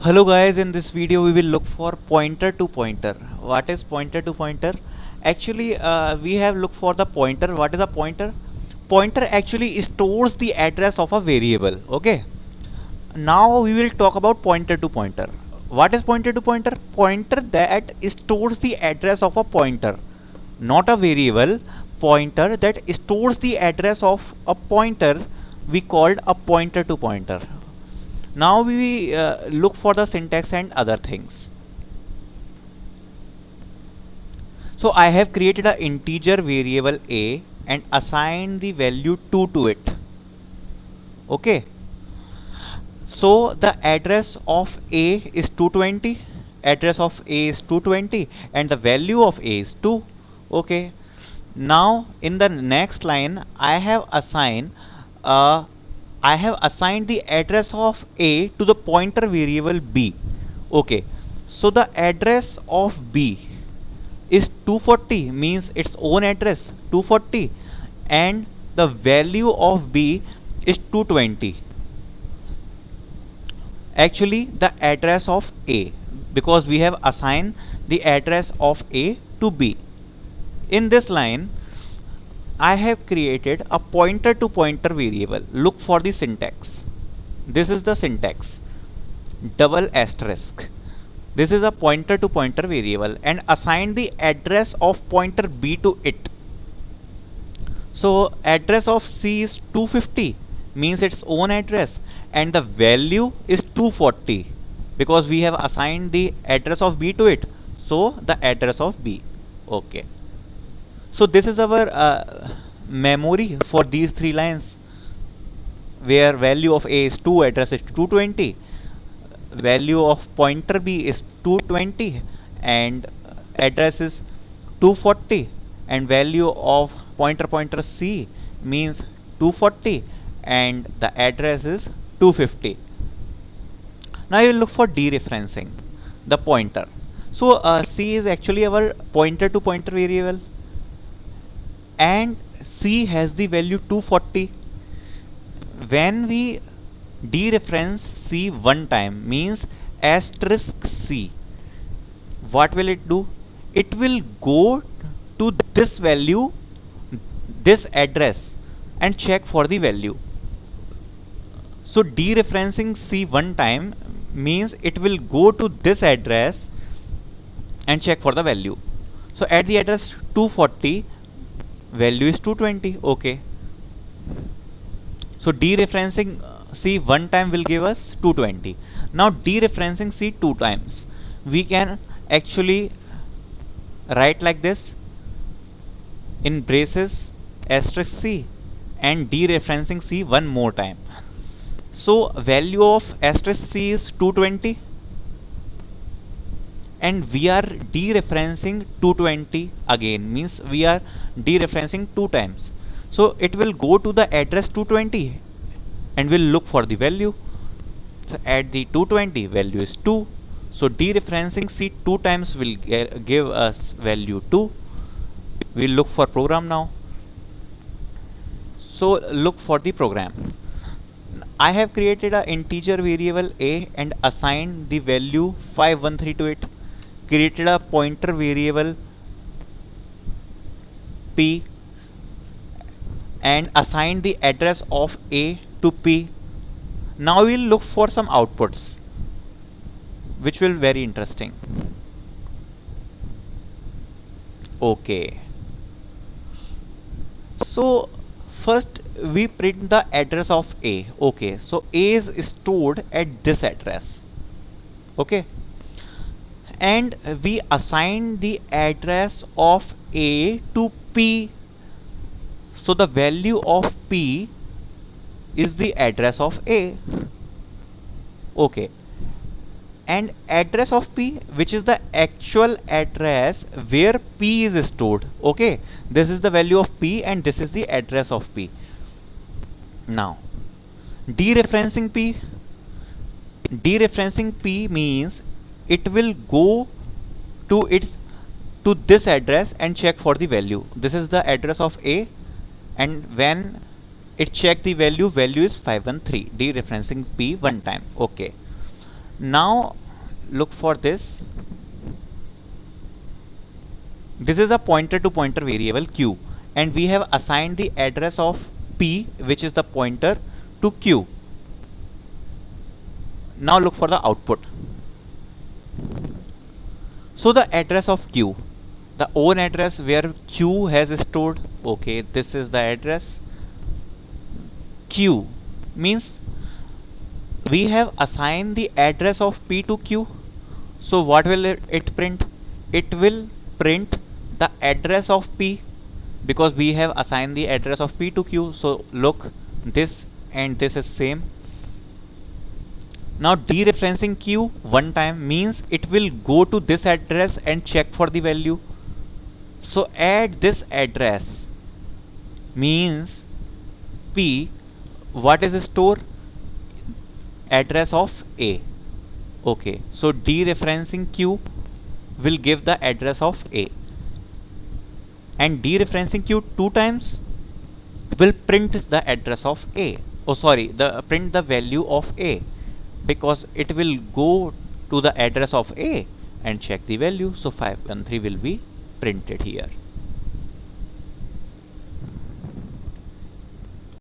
Hello guys, in this video we will look for pointer to pointer. What is pointer to pointer? Actually, we have looked for the pointer. What is a pointer? Pointer actually stores the address of a variable. Okay. Now we will talk about pointer to pointer. What is pointer to pointer? Pointer that stores the address of a pointer, not a variable. Pointer that stores the address of a pointer we called a pointer to pointer. Now we look for the syntax and other things. So I have created an integer variable a and assigned the value 2 to it. Okay. So the address of a is 220, address of a is 220 and the value of a is 2. Okay. Now in the next line uh, I have assigned the address of a to the pointer variable b. Okay. So the address of b is 240, means its own address 240, and the value of b is 220. Actually the address of a, because we have assigned the address of a to b. In this line I have created a pointer to pointer variable. Look for the syntax. This is the syntax, double asterisk. This is a pointer to pointer variable and assign the address of pointer b to it. So address of c is 250, means its own address, and the value is 240 because we have assigned the address of b to it. So the address of b. Okay. So this is our memory for these three lines, where value of a is 2, address is 220, value of pointer b is 220, and address is 240, and value of pointer c means 240 and the address is 250. Now you will look for dereferencing the pointer. So c is actually our pointer to pointer variable and c has the value 240. When we dereference c one time, means asterisk c, what will it do? It will go to this value, this address, and check for the value. So dereferencing c one time means it will go to this address and check for the value. So at the address 240, value is 220. Okay. So dereferencing c one time will give us 220. Now dereferencing c two times, we can actually write like this, in braces asterisk c, and dereferencing c one more time. So value of asterisk c is 220 and we are dereferencing 220 again, means we are dereferencing two times. So it will go to the address 220 and will look for the value. So at the 220, value is 2. So dereferencing c two times will give us value 2. We'll look for program now. So look for the program. I have created an integer variable a and assigned the value 513 to it. Created a pointer variable p and assigned the address of a to p. Now we'll look for some outputs which will be very interesting. Okay. So first we print the address of a. Okay. So a is stored at this address. Okay. And we assign the address of a to p. So the value of p is the address of a. Okay. And address of p, which is the actual address where p is stored. Okay. This is the value of p and this is the address of p. Now dereferencing p. Dereferencing p means it will go to this address and check for the value. This is the address of a, and when it check the value is 513. Dereferencing p one time. Okay. Now look for this. This is a pointer to pointer variable q, and we have assigned the address of p, which is the pointer, to q. Now look for the output. So the address of q, the own address where q has stored, okay, this is the address. Q means we have assigned the address of p to q. So what will it print? It will print the address of p, because we have assigned the address of p to q. So look, this and this is same. Now dereferencing q one time means it will go to this address and check for the value. So add this address means p, what is store? Address of a. Okay, so dereferencing q will give the address of a, and dereferencing q two times will print the address of a. Oh sorry, the print the value of a, because it will go to the address of a and check the value. So 513 will be printed here.